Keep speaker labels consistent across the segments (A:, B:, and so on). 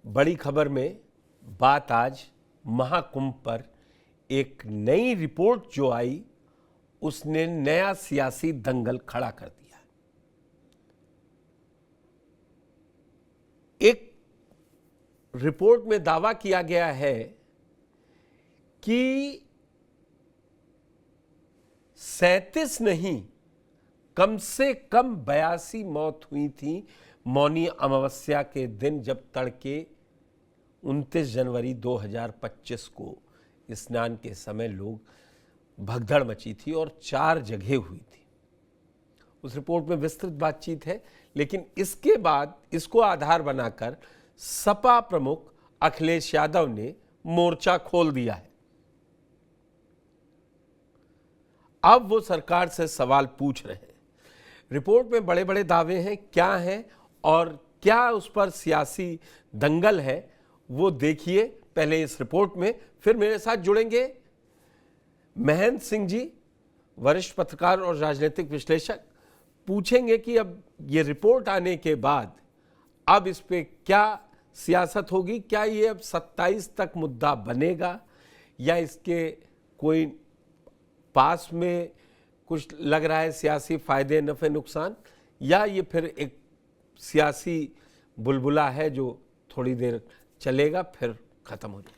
A: बड़ी खबर में बात आज महाकुंभ पर एक नई रिपोर्ट जो आई उसने नया सियासी दंगल खड़ा कर दिया। एक रिपोर्ट में दावा किया गया है कि 37 नहीं कम से कम 82 मौत हुई थी मौनी अमावस्या के दिन, जब तड़के 29 जनवरी 2025 को स्नान के समय लोग भगदड़ मची थी और 4 जगह हुई थी। उस रिपोर्ट में विस्तृत बातचीत है, लेकिन इसके बाद इसको आधार बनाकर सपा प्रमुख अखिलेश यादव ने मोर्चा खोल दिया है। अब वो सरकार से सवाल पूछ रहे हैं। रिपोर्ट में बड़े बड़े दावे हैं, क्या हैं और क्या उस पर सियासी दंगल है, वो देखिए पहले इस रिपोर्ट में। फिर मेरे साथ जुड़ेंगे महेंद्र सिंह जी, वरिष्ठ पत्रकार और राजनीतिक विश्लेषक। पूछेंगे कि अब ये रिपोर्ट आने के बाद अब इस पे क्या सियासत होगी, क्या ये अब 27 तक मुद्दा बनेगा या इसके कोई पास में कुछ लग रहा है सियासी फायदे नफे नुकसान, या ये फिर एक सियासी बुलबुला है जो थोड़ी देर चलेगा फिर खत्म हो जाएगा।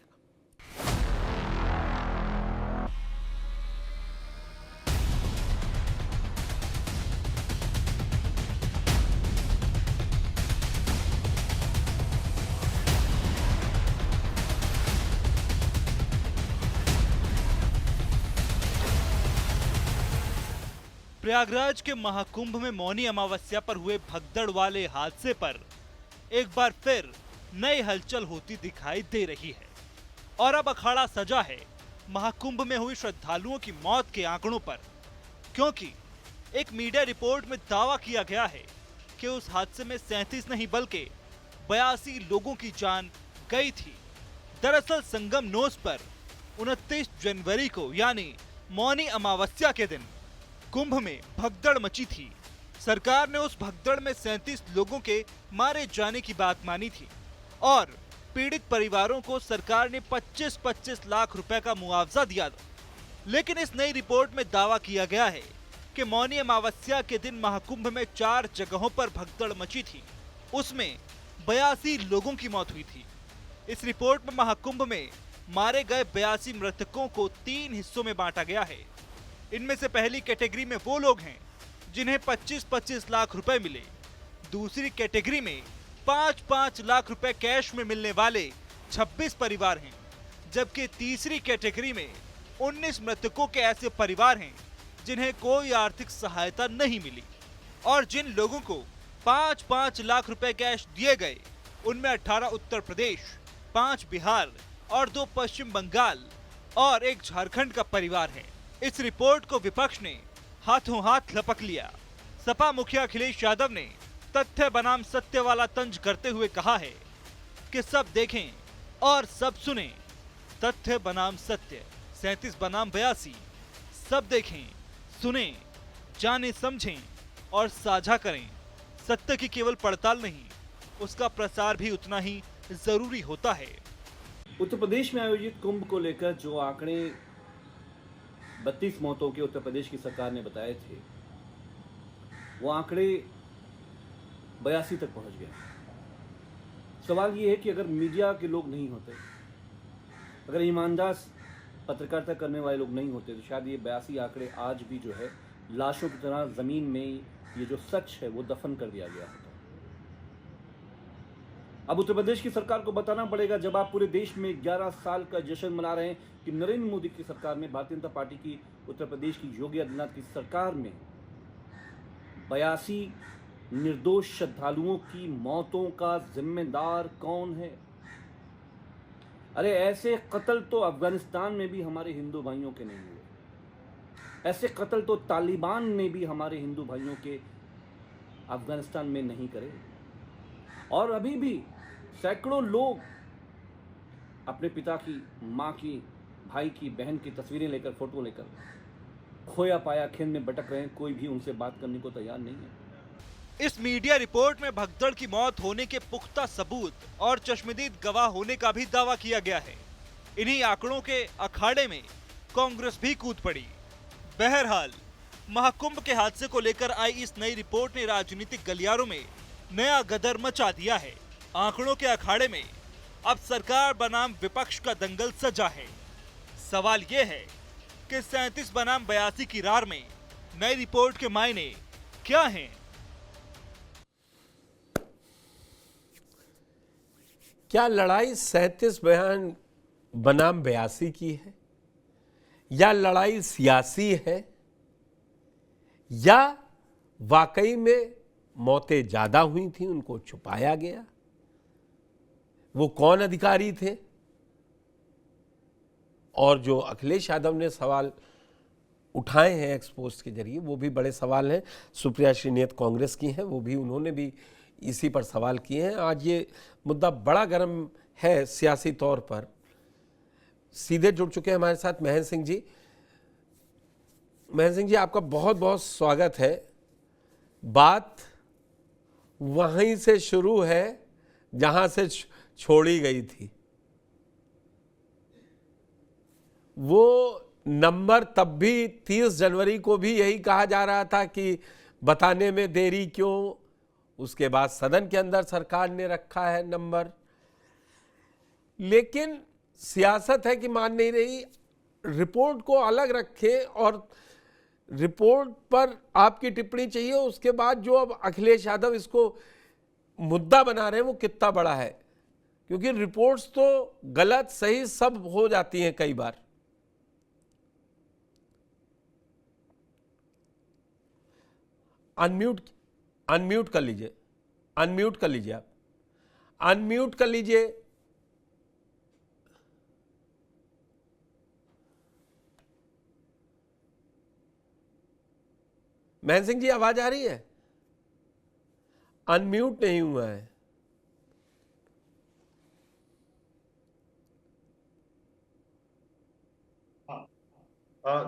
B: प्रयागराज के महाकुंभ में मौनी अमावस्या पर हुए भगदड़ वाले हादसे पर एक बार फिर नई हलचल होती दिखाई दे रही है और अब अखाड़ा सजा है महाकुंभ में हुई श्रद्धालुओं की मौत के आंकड़ों पर, क्योंकि एक मीडिया रिपोर्ट में दावा किया गया है कि उस हादसे में 37 नहीं बल्कि 82 लोगों की जान गई थी। दरअसल संगम नोस पर 29 जनवरी को यानी मौनी अमावस्या के दिन कुंभ में भगदड़ मची थी। सरकार ने उस भगदड़ में 37 लोगों के मारे जाने की बात मानी थी और पीड़ित परिवारों को सरकार ने 25-25 लाख रुपए का मुआवजा दिया था। लेकिन इस नई रिपोर्ट में दावा किया गया है कि मौनी अमावस्या के दिन महाकुंभ में 4 जगहों पर भगदड़ मची थी, उसमें 82 लोगों की मौत हुई थी। इस रिपोर्ट में महाकुंभ में मारे गए 82 मृतकों को 3 हिस्सों में बांटा गया है। इनमें से पहली कैटेगरी में वो लोग हैं जिन्हें 25-25 लाख रुपए मिले। दूसरी कैटेगरी में 5-5 लाख रुपए कैश में मिलने वाले 26 परिवार हैं, जबकि तीसरी कैटेगरी में 19 मृतकों के ऐसे परिवार हैं जिन्हें कोई आर्थिक सहायता नहीं मिली। और जिन लोगों को 5-5 लाख रुपए कैश दिए गए उनमें 18 उत्तर प्रदेश, 5 बिहार और 2 पश्चिम बंगाल और 1 झारखंड का परिवार है। इस रिपोर्ट को विपक्ष ने हाथों हाथ लपक लिया। सपा मुखिया अखिलेश यादव ने तथ्य बनाम सत्य वाला तंज करते हुए कहा है कि सब देखें और सब सुनें। तथ्य बनाम सत्य, 37 बनाम 82। सब देखें, सुनें, जानें, समझें और साझा करें। सत्य की केवल पड़ताल नहीं, उसका प्रसार भी उतना ही जरूरी होता है।
C: उत्तर प्रदेश में आयोजित कुंभ को लेकर जो आंकड़े 32 मौतों के उत्तर प्रदेश की सरकार ने बताए थे, वो आंकड़े 82 तक पहुंच गए। सवाल ये है कि अगर मीडिया के लोग नहीं होते, अगर ईमानदार पत्रकारिता करने वाले लोग नहीं होते, तो शायद ये 82 आंकड़े आज भी जो है लाशों की तरह जमीन में ये जो सच है वो दफन कर दिया गया होता। अब उत्तर प्रदेश की सरकार को बताना पड़ेगा, जब आप पूरे देश में 11 साल का जश्न मना रहे हैं कि नरेंद्र मोदी की सरकार में, भारतीय जनता पार्टी की उत्तर प्रदेश की योगी आदित्यनाथ की सरकार में 82 निर्दोष श्रद्धालुओं की मौतों का जिम्मेदार कौन है? अरे ऐसे कत्ल तो अफगानिस्तान में भी हमारे हिंदू भाइयों के नहीं हुए। ऐसे कत्ल तो तालिबान ने भी हमारे हिंदू भाइयों के अफगानिस्तान में नहीं करे। और अभी भी सैकड़ों लोग अपने पिता की, माँ की, भाई की, बहन की तस्वीरें लेकर, फोटो लेकर खोया पाया खेत में भटक रहे हैं। कोई भी उनसे बात करने को तैयार नहीं है।
B: इस मीडिया रिपोर्ट में भगदड़ की मौत होने के पुख्ता सबूत और चश्मदीद गवाह होने का भी दावा किया गया है। इन्हीं आंकड़ों के अखाड़े में कांग्रेस भी कूद पड़ी। बहरहाल महाकुंभ के हादसे को लेकर आई इस नई रिपोर्ट ने राजनीतिक गलियारों में नया गदर मचा दिया है। आंकड़ों के अखाड़े में अब सरकार बनाम विपक्ष का दंगल सजा है। सवाल यह है कि 37 बनाम 82 की रार में नई रिपोर्ट के मायने क्या हैं?
A: क्या लड़ाई 37 बयान बनाम 82 की है, या लड़ाई सियासी है, या वाकई में मौतें ज्यादा हुई थी, उनको छुपाया गया? वो कौन अधिकारी थे? और जो अखिलेश यादव ने सवाल उठाए हैं एक्सपोस्ट के जरिए, वो भी बड़े सवाल हैं। सुप्रिया श्रीनेत कांग्रेस की हैं, वो भी, उन्होंने भी इसी पर सवाल किए हैं। आज ये मुद्दा बड़ा गर्म है सियासी तौर पर। सीधे जुड़ चुके हैं हमारे साथ महेंद्र सिंह जी। महेंद्र सिंह जी, आपका बहुत बहुत स्वागत है। बात वहीं से शुरू है जहां से छोड़ी गई थी। वो नंबर तब भी 30 जनवरी को भी यही कहा जा रहा था कि बताने में देरी क्यों। उसके बाद सदन के अंदर सरकार ने रखा है नंबर, लेकिन सियासत है कि मान नहीं रही। रिपोर्ट को अलग रखें और रिपोर्ट पर आपकी टिप्पणी चाहिए। उसके बाद जो अब अखिलेश यादव इसको मुद्दा बना रहे हैं वो कितना बड़ा है, क्योंकि रिपोर्ट्स तो गलत सही सब हो जाती हैं कई बार। अनम्यूट कर लीजिए, अनम्यूट कर लीजिए, आप अनम्यूट कर लीजिए। महेंद्र सिंह जी, आवाज आ रही है? अनम्यूट नहीं हुआ है।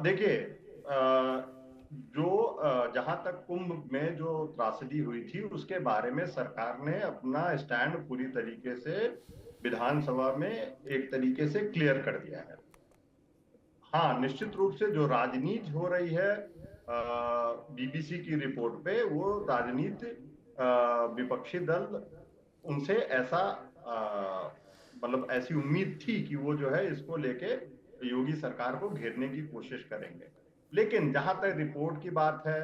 D: देखिए, जो जहां तक कुंभ में जो त्रासदी हुई थी उसके बारे में सरकार ने अपना स्टैंड पूरी तरीके से विधानसभा में एक तरीके से क्लियर कर दिया है। हाँ, निश्चित रूप से जो राजनीति हो रही है बीबीसी की रिपोर्ट पे, वो राजनीति विपक्षी दल उनसे ऐसा मतलब ऐसी उम्मीद थी कि वो जो है इसको लेके योगी सरकार को घेरने की कोशिश करेंगे। लेकिन जहां तक रिपोर्ट की बात है,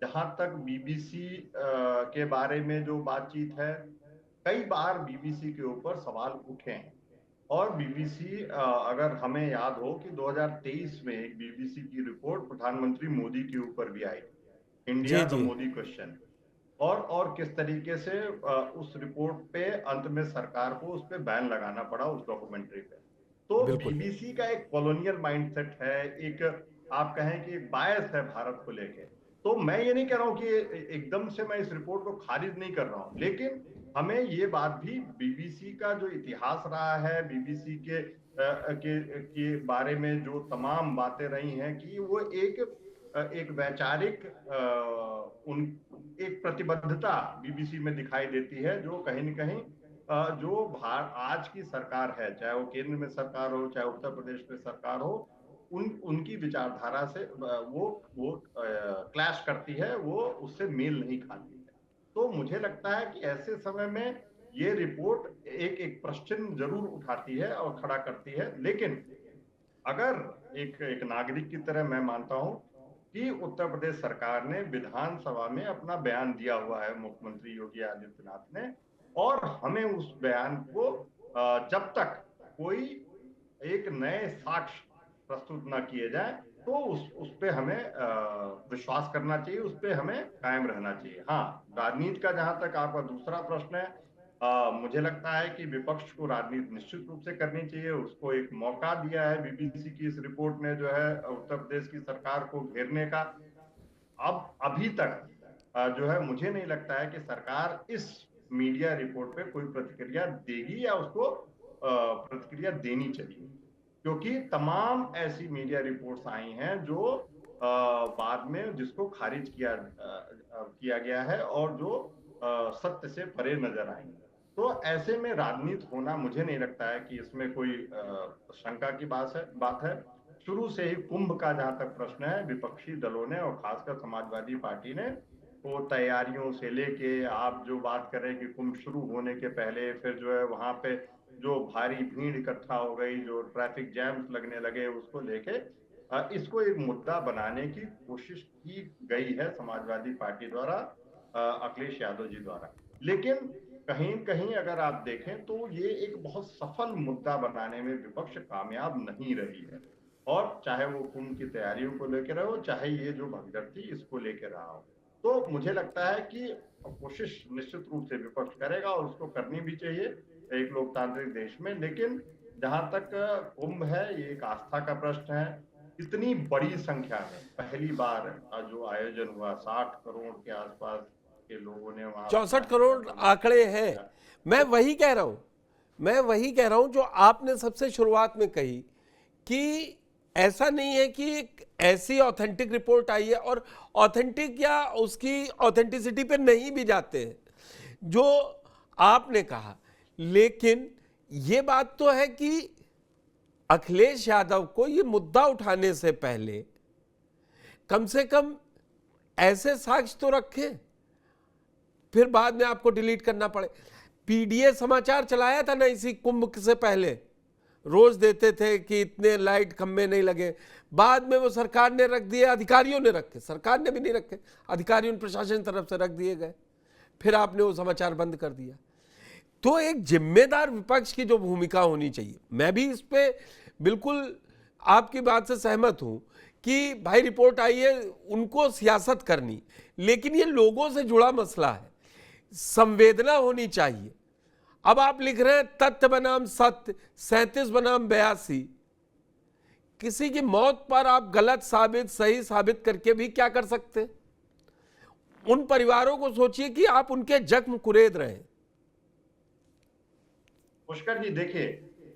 D: जहां तक बीबीसी के बारे में जो बातचीत है, कई बार बीबीसी के ऊपर सवाल उठे हैं। और बीबीसी, अगर हमें याद हो कि 2023 में एक बीबीसी की रिपोर्ट प्रधानमंत्री मोदी के ऊपर भी आई, इंडिया द मोदी क्वेश्चन, और किस तरीके से उस रिपोर्ट पे अंत में सरकार को उस पे बैन लगाना पड़ा उस डॉक्यूमेंट्री पे। तो बीबीसी का एक कॉलोनियल माइंडसेट है, एक आप कहें कि एक बायस है भारत को लेके। तो मैं ये नहीं कह रहा हूं कि एकदम से मैं इस रिपोर्ट को खारिज नहीं कर रहा हूं, लेकिन हमें ये बात भी, बीबीसी का जो इतिहास रहा है, बीबीसी के बारे में जो तमाम बातें रही हैं, कि वो एक वैचारिक एक प्रतिबद्धता बीबीसी में दिखाई देती है, जो कहीं न कहीं जो आज की सरकार है, चाहे वो केंद्र में सरकार हो, चाहे उत्तर प्रदेश में सरकार हो, उनकी विचारधारा से वो क्लैश करती है, वो उससे मेल नहीं खाती है। तो मुझे लगता है कि ऐसे समय में ये रिपोर्ट एक प्रश्न जरूर उठाती है और खड़ा करती है। लेकिन अगर एक नागरिक की तरह मैं मानता हूं कि उत्तर प्रदेश सरकार ने विधानसभा में अपना बयान दिया हुआ है, मुख्यमंत्री योगी आदित्यनाथ ने, और हमें उस बयान को जब तक कोई एक नए साक्ष्य प्रस्तुत ना किए जाए, तो उस पे हमें विश्वास करना चाहिए, उस पे हमें कायम रहना चाहिए। हाँ, राजनीति का जहां तक आपका दूसरा प्रश्न है, मुझे लगता है कि विपक्ष को राजनीति निश्चित रूप से करनी चाहिए। उसको एक मौका दिया है बीबीसी की इस रिपोर्ट ने, जो है उत्तर प्रदेश की सरकार को घेरने का। अब अभी तक जो है मुझे नहीं लगता है कि सरकार इस मीडिया रिपोर्ट पे कोई प्रतिक्रिया देगी या उसको प्रतिक्रिया देनी चाहिए, क्योंकि तमाम ऐसी मीडिया रिपोर्ट्स आई हैं जो बाद में जिसको खारिज किया गया है, और जो सत्य से परे नजर आएंगे। तो ऐसे में राजनीति होना मुझे नहीं लगता है कि इसमें कोई शंका की बात है। शुरू से ही कुंभ का जहां तक प्रश्न है, विपक्षी दलों ने और खासकर समाजवादी पार्टी ने वो तैयारियों से लेके, आप जो बात कर रहे हैं कि कुंभ शुरू होने के पहले फिर जो है वहां पे जो भारी भीड़ इकट्ठा हो गई, जो ट्रैफिक जैम्स लगने लगे, उसको लेके इसको एक मुद्दा बनाने की कोशिश की गई है समाजवादी पार्टी द्वारा, अखिलेश यादव जी द्वारा। लेकिन कहीं कहीं अगर आप देखें तो ये एक बहुत सफल मुद्दा बनाने में विपक्ष कामयाब नहीं रही है। और चाहे वो कुंभ की तैयारियों को लेकर हो, चाहे ये जो भगदड़ थी इसको लेकर रहा हो, तो मुझे लगता है कि कोशिश निश्चित रूप से विपक्ष करेगा और उसको करनी भी चाहिए एक लोकतांत्रिक देश में। लेकिन जहां तक कुंभ है, ये एक आस्था का प्रश्न है। इतनी बड़ी संख्या में पहली बार जो आयोजन हुआ, 60 करोड़ के आसपास के लोगों ने वहां,
A: 64 करोड़ आंकड़े हैं। मैं वही कह रहा हूं जो आपने सबसे शुरुआत में कही कि ऐसा नहीं है कि एक ऐसी ऑथेंटिक रिपोर्ट आई है, और ऑथेंटिक या उसकी ऑथेंटिसिटी पे नहीं भी जाते हैं जो आपने कहा। लेकिन ये बात तो है कि अखिलेश यादव को ये मुद्दा उठाने से पहले कम से कम ऐसे साक्ष्य तो रखें, फिर बाद में आपको डिलीट करना पड़े। पीडीए समाचार चलाया था ना इसी कुंभ से पहले, रोज देते थे कि इतने लाइट खंबे नहीं लगे। बाद में वो सरकार ने रख दिए, अधिकारियों ने रखे, सरकार ने भी नहीं रखे, अधिकारियों प्रशासन तरफ से रख दिए गए, फिर आपने वो समाचार बंद कर दिया। तो एक जिम्मेदार विपक्ष की जो भूमिका होनी चाहिए, मैं भी इस पे बिल्कुल आपकी बात से सहमत हूं कि भाई रिपोर्ट आई है, उनको सियासत करनी, लेकिन ये लोगों से जुड़ा मसला है, संवेदना होनी चाहिए। अब आप लिख रहे हैं तथ्य बनाम सत्य, 37 बनाम 82। किसी की मौत पर आप गलत साबित सही साबित करके भी क्या कर सकते हैं? उन परिवारों को सोचिए कि आप उनके जख्म कुरेद रहे हैं।
D: पुष्कर जी देखिए,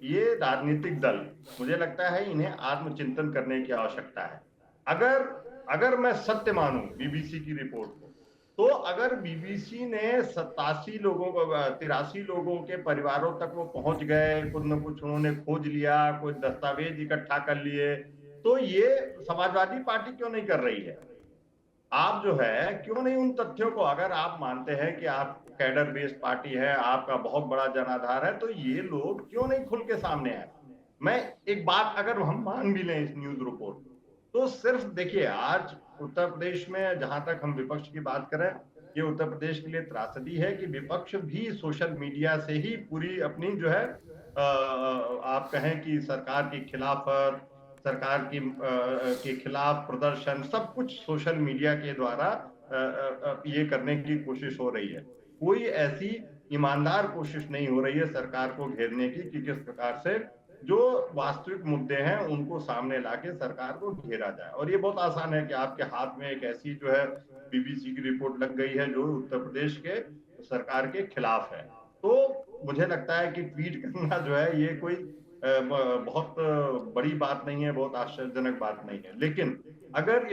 D: ये राजनीतिक दल, मुझे लगता है इन्हें आत्मचिंतन करने की आवश्यकता है। अगर मैं सत्य मानूं बीबीसी की रिपोर्ट को, तो अगर बीबीसी ने 87 लोगों को, 83 लोगों के परिवारों तक वो पहुंच गए, कुछ न कुछ उन्होंने खोज लिया, कुछ दस्तावेज इकट्ठा कर लिए, तो ये समाजवादी पार्टी क्यों नहीं कर रही है? आप जो है क्यों नहीं उन तथ्यों को, अगर आप मानते हैं कि आप कैडर बेस्ड पार्टी है, आपका बहुत बड़ा जनाधार है, तो ये लोग क्यों नहीं खुल के सामने आए? मैं एक बात अगर हम मान भी लें इस न्यूज रिपोर्ट, तो सिर्फ देखिए आज उत्तर प्रदेश में, जहां तक हम विपक्ष की बात करें, ये उत्तर प्रदेश के लिए त्रासदी है कि विपक्ष भी सोशल मीडिया से ही पूरी अपनी जो है आप कहें कि सरकार की खिलाफत, सरकार की के खिलाफ प्रदर्शन, सब कुछ सोशल मीडिया के द्वारा ये करने की कोशिश हो रही है। कोई ऐसी ईमानदार कोशिश नहीं हो रही है सरकार को घेरने की कि किस प्रकार से जो वास्तविक मुद्दे हैं उनको सामने लाके सरकार को घेरा जाए। और ये बहुत आसान है कि आपके हाथ में एक ऐसी जो है बीबीसी की रिपोर्ट लग गई है जो उत्तर प्रदेश के सरकार के खिलाफ है। तो मुझे लगता है कि ट्वीट करना जो है ये कोई बहुत बड़ी बात नहीं है, बहुत आश्चर्यजनक बात नहीं है। लेकिन अगर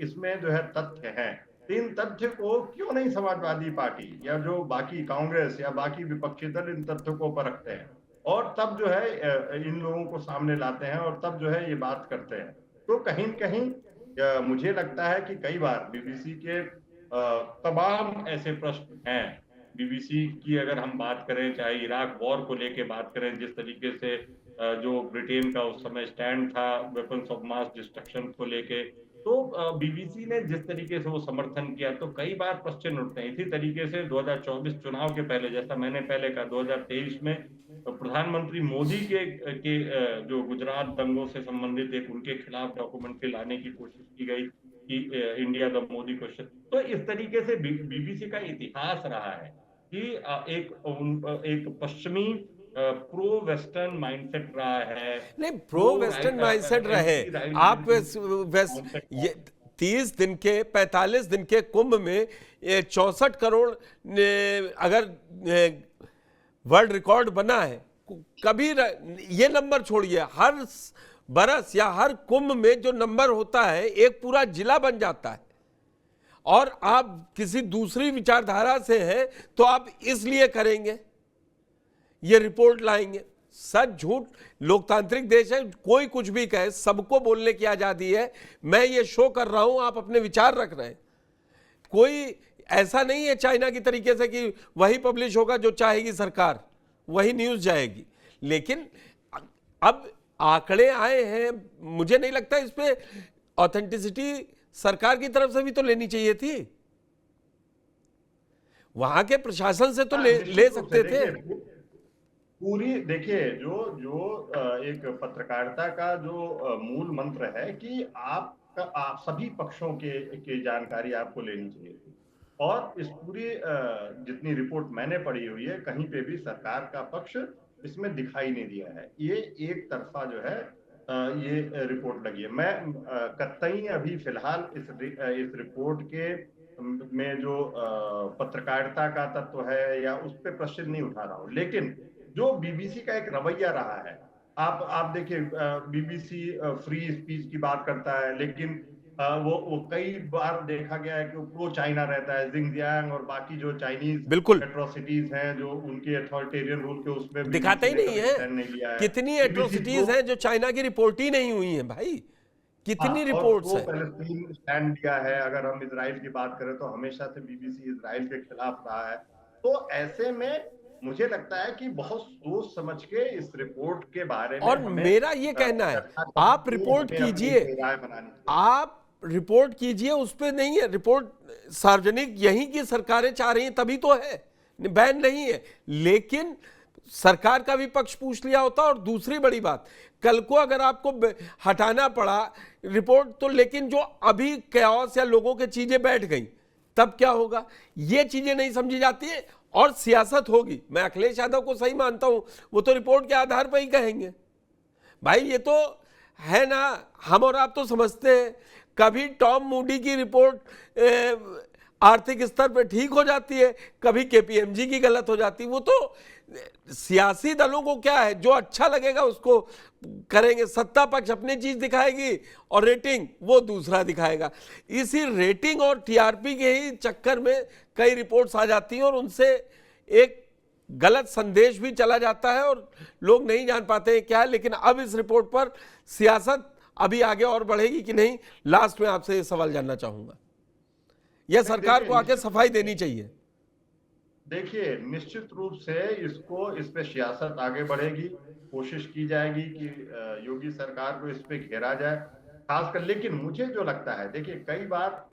D: इसमें जो है तथ्य हैं, तो इन तथ्य को क्यों नहीं समाजवादी पार्टी या जो बाकी कांग्रेस या बाकी विपक्षी दल इन तथ्यों को परखते हैं और तब जो है इन लोगों को सामने लाते हैं और तब जो है ये बात करते हैं। तो कहीं न कहीं मुझे लगता है कि कई बार बीबीसी के तमाम ऐसे प्रश्न हैं। बीबीसी की अगर हम बात करें, चाहे इराक वॉर को लेके बात करें, जिस तरीके से जो ब्रिटेन का उस समय स्टैंड था वेपन्स ऑफ मास डिस्ट्रक्शन को लेके, तो बीबीसी ने जिस तरीके से वो समर्थन किया, तो कई बार प्रश्न उठते हैं। इसी तरीके से 2024 चुनाव के पहले, जैसा मैंने पहले कहा, 2023 में प्रधानमंत्री मोदी के जो गुजरात दंगों से संबंधित एक उनके खिलाफ डॉक्यूमेंट्री लाने की कोशिश की गई कि इंडिया द मोदी क्वेश्चन। तो इस तरीके से बीबीसी का इतिहास रहा है कि एक पश्चिमी प्रो वेस्टर्न माइंडसेट रहा है।
A: नहीं, प्रो वेस्टर्न माइंडसेट रहे आप 30 दिन के 45 दिन के कुंभ में 64 करोड़ अगर वर्ल्ड रिकॉर्ड बना है, कभी ये नंबर छोड़िए, हर बरस या हर कुंभ में जो नंबर होता है एक पूरा जिला बन जाता है। और आप किसी दूसरी विचारधारा से हैं तो आप इसलिए करेंगे, ये रिपोर्ट लाएंगे। सच झूठ, लोकतांत्रिक देश है, कोई कुछ भी कहे, सबको बोलने की आजादी है। मैं ये शो कर रहा हूं, आप अपने विचार रख रहे हैं। कोई ऐसा नहीं है चाइना की तरीके से कि वही पब्लिश होगा जो चाहेगी सरकार, वही न्यूज जाएगी। लेकिन अब आंकड़े आए हैं, मुझे नहीं लगता इस पे ऑथेंटिसिटी सरकार की तरफ से भी तो लेनी चाहिए थी, वहां के प्रशासन से तो ले सकते थे।
D: पूरी देखिए, जो जो एक पत्रकारिता का जो मूल मंत्र है कि आप सभी पक्षों के जानकारी आपको लेनी चाहिए थी। और इस पूरी जितनी रिपोर्ट मैंने पढ़ी हुई है, कहीं पे भी सरकार का पक्ष इसमें दिखाई नहीं दिया है। ये एक तरफा जो है ये रिपोर्ट लगी है। मैं कतई अभी फिलहाल इस रिपोर्ट के में जो पत्रकारिता का तत्व है या उस पर प्रश्न नहीं उठा रहा हूँ, लेकिन जो बीबीसी का एक रवैया रहा है, आप देखिए, बीबीसी फ्री स्पीच की बात करता है, लेकिन वो कई बार देखा गया है कि वो प्रो चाइना रहता है। जिंगजियांग और बाकी जो चाइनीज
A: बिल्कुल
D: एट्रोसिटीज हैं, जो उनके अथॉरिटेरियन रूल के उसमें
A: दिखाता ही नहीं है।
D: नहीं लिया है।
A: कितनी एट्रोसिटीज हैं जो चाइना की रिपोर्ट ही नहीं हुई है भाई, कितनी रिपोर्ट्स है।
D: पैलेस्टीन स्टैंड लिया है। अगर हम इजराइल की बात करें तो हमेशा से बीबीसी इजराइल के खिलाफ रहा है। तो ऐसे में मुझे लगता है कि बहुत सोच समझ के इस रिपोर्ट के बारे में,
A: और मेरा ये कहना है, आप रिपोर्ट कीजिए, आप रिपोर्ट कीजिए, उस पर नहीं है रिपोर्ट सार्वजनिक, यहीं की सरकारें चाह रही हैं तभी तो है, बैन नहीं है। लेकिन सरकार का भी पक्ष पूछ लिया होता। और दूसरी बड़ी बात, कल को अगर आपको हटाना पड़ा रिपोर्ट तो, लेकिन जो अभी कैओस या लोगों के चीजें बैठ गई तब क्या होगा, ये चीजें नहीं समझी जाती है और सियासत होगी। मैं अखिलेश यादव को सही मानता हूं, वो तो रिपोर्ट के आधार पर ही कहेंगे। भाई ये तो है ना, हम और आप तो समझते हैं, कभी टॉम मूडी की रिपोर्ट आर्थिक स्तर पर ठीक हो जाती है, कभी केपीएमजी की गलत हो जाती है। वो तो सियासी दलों को क्या है, जो अच्छा लगेगा उसको करेंगे। सत्ता पक्ष अपनी चीज दिखाएगी और रेटिंग वो दूसरा दिखाएगा। इसी रेटिंग और टीआरपी के ही चक्कर में कई रिपोर्ट्स आ जाती हैं और उनसे एक गलत संदेश भी चला जाता है और लोग नहीं जान पाते हैं क्या है। लेकिन अब इस रिपोर्ट पर सियासत अभी आगे और बढ़ेगी कि नहीं, लास्ट में आपसे ये सवाल जानना चाहूंगा। यह सरकार को आके सफाई देनी चाहिए।
D: देखिए, निश्चित रूप से इस पे सियासत आगे बढ़ेगी, कोशिश की जाएगी कि योगी सरकार को इस पे घेरा जाए खासकर। लेकिन मुझे जो लगता है, देखिए कई बार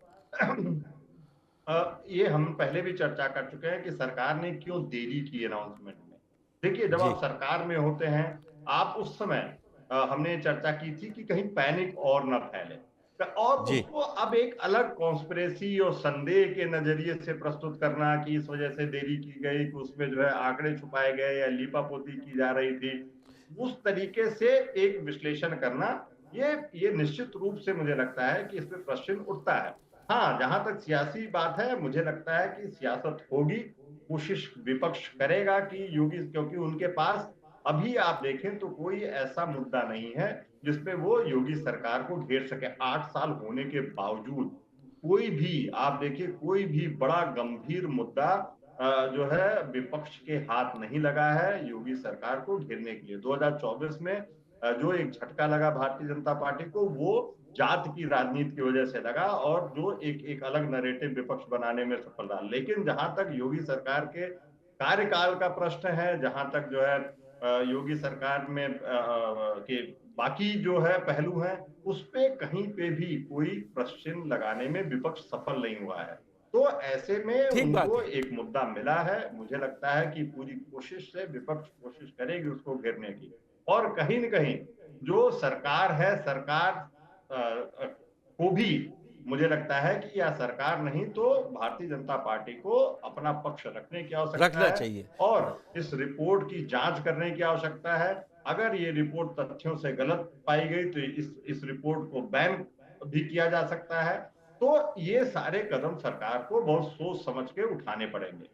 D: ये हम पहले भी चर्चा कर चुके हैं कि सरकार ने क्यों देरी की अनाउंसमेंट में। देखिए, जब आप सरकार में होते हैं, आप उस समय हमने चर्चा की थी कि कहीं पैनिक और न फैले, और उसको अब एक अलग कॉन्स्पिरेसी और संदेह के नजरिए से प्रस्तुत करना कि इस वजह से देरी की गई, कि उसमें जो है आंकड़े छुपाए गए या लीपापोती की जा रही थी, उस तरीके से एक विश्लेषण करना, ये निश्चित रूप से मुझे लगता है कि इस पे प्रश्न उठता है। हाँ, जहां तक सियासी बात है, मुझे लगता है कि सियासत होगी, कोशिश विपक्ष करेगा कि योगी, क्योंकि उनके पास अभी आप देखें तो कोई ऐसा मुद्दा नहीं है जिसपे वो योगी सरकार को घेर सके। 8 साल होने के बावजूद कोई भी, आप देखिए, कोई भी बड़ा गंभीर मुद्दा जो है विपक्ष के हाथ नहीं लगा है योगी सरकार को घेरने के लिए। 2024 में जो एक झटका लगा भारतीय जनता पार्टी को, वो जात की राजनीति की वजह से लगा और जो एक अलग नैरेटिव विपक्ष बनाने में सफल रहा। लेकिन जहां तक योगी सरकार के कार्यकाल का प्रश्न है, जहां तक जो है योगी सरकार में के बाकी जो है पहलू हैं, उस पे कहीं पे भी कोई प्रश्न लगाने में विपक्ष सफल नहीं हुआ है। तो ऐसे में उनको एक मुद्दा मिला है। मुझे लगता है कि पूरी कोशिश से विपक्ष कोशिश करेगी उसको घेरने की। और कहीं न कहीं जो सरकार है, सरकार को भी मुझे लगता है कि या सरकार नहीं तो भारतीय जनता पार्टी को अपना पक्ष रखने की आवश्यकता है और इस रिपोर्ट की जांच करने की आवश्यकता है। अगर ये रिपोर्ट तथ्यों से गलत पाई गई तो इस रिपोर्ट को बैन भी किया जा सकता है। तो ये सारे कदम सरकार को बहुत सोच समझ के उठाने पड़ेंगे।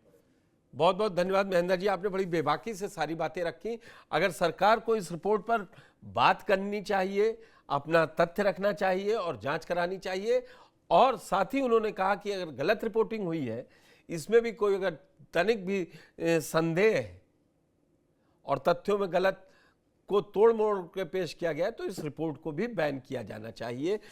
A: बहुत बहुत धन्यवाद महेंद्र जी, आपने बड़ी बेबाकी से सारी बातें रखी। अगर सरकार को इस रिपोर्ट पर बात करनी चाहिए, अपना तथ्य रखना चाहिए और जांच करानी चाहिए और साथ ही उन्होंने कहा कि अगर गलत रिपोर्टिंग हुई है, इसमें भी कोई अगर तनिक भी संदेह है और तथ्यों में गलत को तोड़ मोड़ के पेश किया गया है, तो इस रिपोर्ट को भी बैन किया जाना चाहिए।